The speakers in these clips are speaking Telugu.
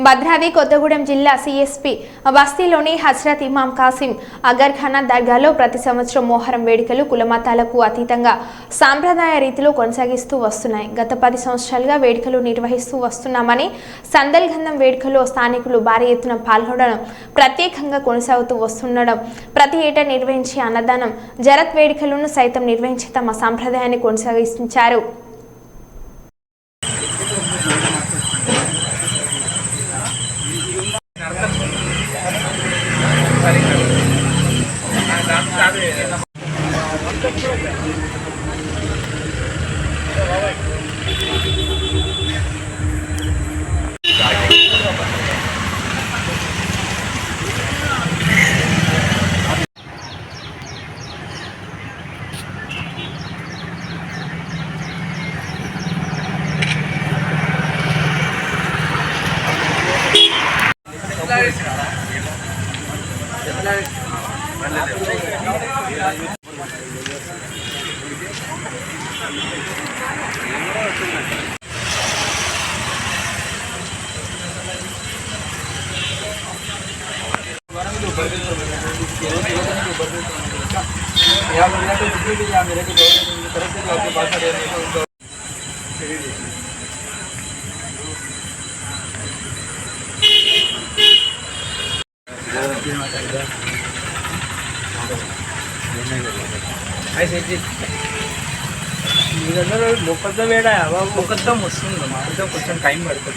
భద్రాద్రి కొత్తగూడెం జిల్లా సిఎస్పి బస్తీలోని హజ్రత్ ఇమాం కాసిం అగర్ఖానా దర్గాలో ప్రతి సంవత్సరం మొహరం వేడుకలు కులమతాలకు అతీతంగా సాంప్రదాయ రీతిలో కొనసాగిస్తూ వస్తున్నాయి. గత 10 సంవత్సరాలుగా వేడుకలు నిర్వహిస్తూ వస్తున్నామని, సందల్ గంధం వేడుకలో స్థానికులు భారీ ఎత్తున పాల్గొనడం, ప్రత్యేకంగా కొనసాగుతూ వస్తుండడం, ప్రతి ఏటా నిర్వహించే అన్నదానం, జరత్ వేడుకలను సైతం నిర్వహించి తమ సాంప్రదాయాన్ని కొనసాగించారు. मुकद्दम बेड़ा है अब मुकद्दम मुस्लिम कुछ टाइम पड़ता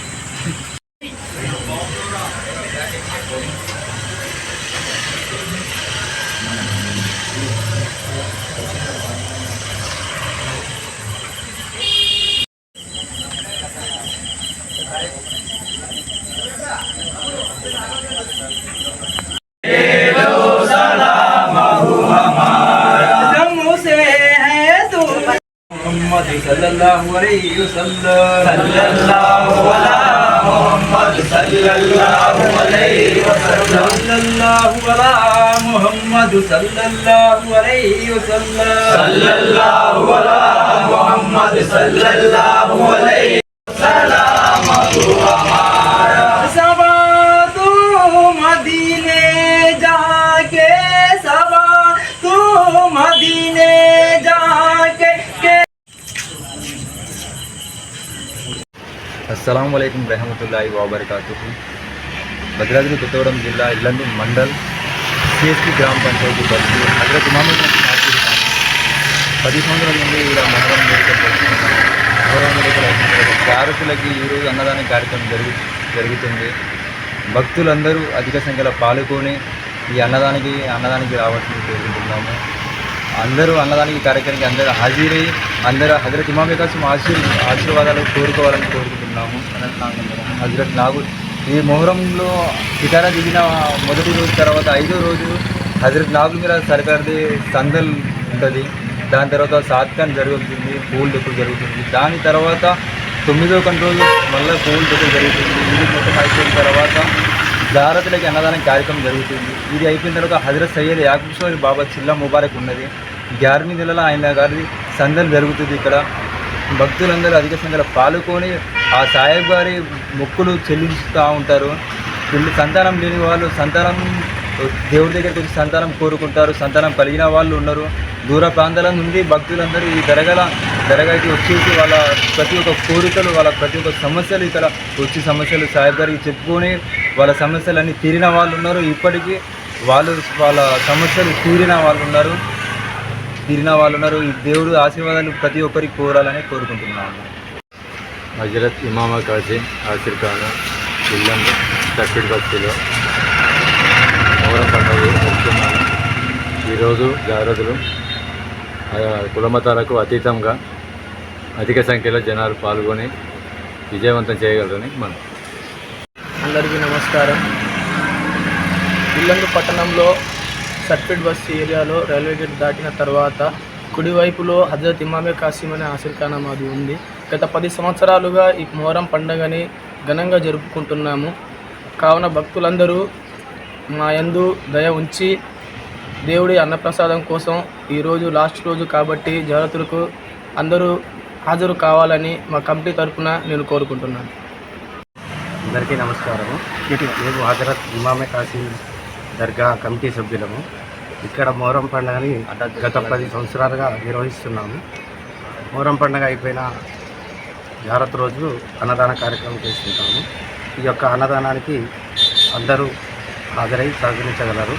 सल्लल्लाहु अलैहि वसल्लम सल्लल्लाहु अला मुहम्मद सल्लल्लाहु अलैहि वसल्लम सल्लल्लाहु अला मुहम्मद सल्लल्लाहु अलैहि वसल्लम सल्लल्लाहु अला मुहम्मद सल्लल्लाहु अलैहि वसल्लम हमारा सबा तू मदीने जाके सबा तू मदीने अस्सलाम वालेकुम रहमतुल्लाहि व बरकातुहू। भद्राद्रि कोत्तगूडెం जिला इल्लंदु मंडल सीएसपी ग्राम पंचायती बस्ती हजरत इमाम कासिम 10 సంవత్సరాల నుండి ఇక్కడ మొహరం వేడుకలు భారతులకి ఈరోజు అన్నదాన కార్యక్రమం జరుగుతుంది. భక్తులందరూ అధిక సంఖ్యలో పాల్గొని ఈ అన్నదానికి రావాల్సింది కోరుకుంటున్నాము. అందరూ అన్నదానికి కార్యక్రమానికి అందరూ హాజరై అందరూ హజరత్ ఇమాం కాసిం ఆశీర్వాదాలు కోరుకోవాలని కోరుకుంటున్నాము. హజరత్ నాగు ఈ మొహరంలో ఇతర దిగిన మొదటి రోజు తర్వాత 5వ రోజు హజరత్ నాగుల మీద సర్కార్ది సందల్ ఉంటుంది. దాని తర్వాత సాత్కాన్ జరుగుతుంది, పూల దొక్కులు జరుగుతుంది. దాని తర్వాత 9వ రోజు మళ్ళీ పూల దొక్కులు జరుగుతుంది. ఇది మొత్తం అయిపోయిన తర్వాత జారతులకి అన్నదానం కార్యక్రమం జరుగుతుంది. ఇది అయిపోయిన తర్వాత హజరత్ సయ్యద్ యాకూబ్ బాబా చిల్లా ముబారక్ ఉన్నది. 11 నెలల ఆయన గారి సందలు జరుగుతుంది. ఇక్కడ భక్తులందరూ అధిక సంఖ్యలో పాల్గొని ఆ సాహెబ్ గారి మొక్కులు చెల్లిస్తూ ఉంటారు. వీళ్ళు సంతానం లేని వాళ్ళు సంతానం దేవుడి దగ్గరికి వచ్చి సంతానం కోరుకుంటారు. సంతానం కలిగిన వాళ్ళు ఉన్నారు. దూర ప్రాంతాల నుండి భక్తులందరూ ఈ దర్గాకి వచ్చేసి వాళ్ళ ప్రతి ఒక్క కోరికలు, వాళ్ళ ప్రతి ఒక్క సమస్యలు ఇక్కడ వచ్చి సమస్యలు సాహెబ్ గారికి చెప్పుకొని వాళ్ళ సమస్యలన్నీ తీరిన వాళ్ళు ఉన్నారు. ఇప్పటికీ వాళ్ళ సమస్యలు తీరిన వాళ్ళు ఉన్నారు. ఈ దేవుడు ఆశీర్వాదాలు ప్రతి ఒక్కరికి కోరాలని కోరుకుంటున్నాను. హజరత్ ఇమాం కాసిం ఆశీర్ఖానా ఇల్లందు సర్కిట్ బస్తీలో మొహరం పండుగ జరుపుతున్నాను. ఈరోజు జాగ్రత్తలు కులమతాలకు అతీతంగా అధిక సంఖ్యలో జనాలు పాల్గొని విజయవంతం చేయగలరని మనం. అందరికీ నమస్కారం. ఇల్లందు పట్టణంలో సర్కిట్ బస్తీ ఏరియాలో రైల్వే గేట్ దాటిన తర్వాత కుడివైపులో హజరత్ ఇమామే కాసిం అనే ఆశీర్ఖానా మాది ఉంది. గత 10 సంవత్సరాలుగా ఈ మొహరం పండుగని ఘనంగా జరుపుకుంటున్నాము. కావున భక్తులందరూ మా యందు దయ ఉంచి దేవుడి అన్నప్రసాదం కోసం ఈరోజు లాస్ట్ రోజు కాబట్టి జాగ్రత్తలకు అందరూ హాజరు కావాలని మా కమిటీ తరఫున నేను కోరుకుంటున్నాను. అందరికీ నమస్కారము. మేము హజరత్ ఇమామే కాసిం దర్గా కమిటీ సభ్యులము. ఇక్కడ మొహరం పండుగని గత 10 సంవత్సరాలుగా నిర్వహిస్తున్నాము. మొహరం పండుగ అయిపోయిన జారత్ రోజు అన్నదాన కార్యక్రమం చేస్తుంటాము. ఈ యొక్క అన్నదానానికి అందరూ హాజరై సహకరించగలరు.